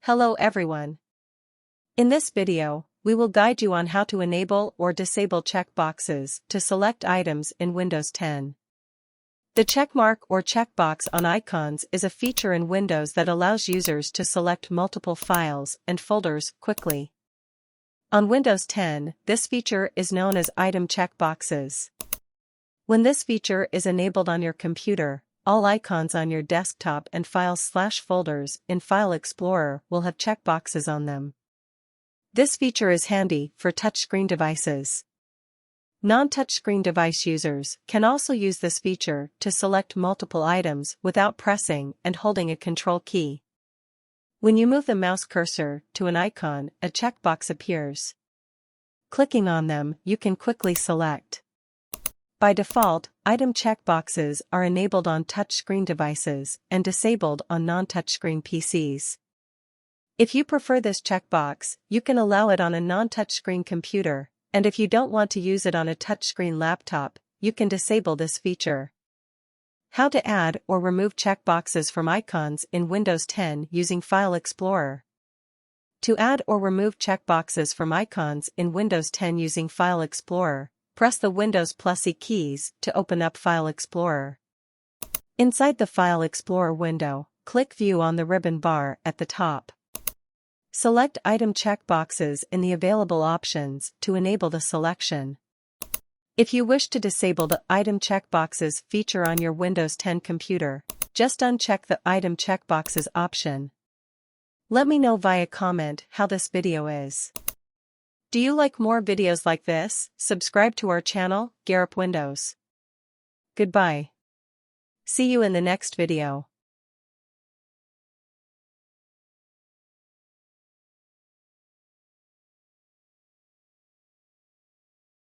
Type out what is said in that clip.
Hello everyone. In this video, we will guide you on how to enable or disable checkboxes to select items in Windows 10. The checkmark or checkbox on icons is a feature in Windows that allows users to select multiple files and folders quickly. On Windows 10, this feature is known as item checkboxes. When this feature is enabled on your computer, all icons on your desktop and files/folders in File Explorer will have checkboxes on them. This feature is handy for touchscreen devices. Non-touchscreen device users can also use this feature to select multiple items without pressing and holding a control key. When you move the mouse cursor to an icon, a checkbox appears. Clicking on them, you can quickly select. By default, item checkboxes are enabled on touchscreen devices and disabled on non-touchscreen PCs. If you prefer this checkbox, you can allow it on a non-touchscreen computer, and if you don't want to use it on a touchscreen laptop, you can disable this feature. How to add or remove checkboxes from icons in Windows 10 using File Explorer. To add or remove checkboxes from icons in Windows 10 using File Explorer, press the Windows +E keys to open up File Explorer. Inside the File Explorer window, click View on the ribbon bar at the top. Select Item Checkboxes in the available options to enable the selection. If you wish to disable the Item Checkboxes feature on your Windows 10 computer, just uncheck the Item Checkboxes option. Let me know via comment how this video is. Do you like more videos like this? Subscribe to our channel, GearUpWindows. Goodbye. See you in the next video.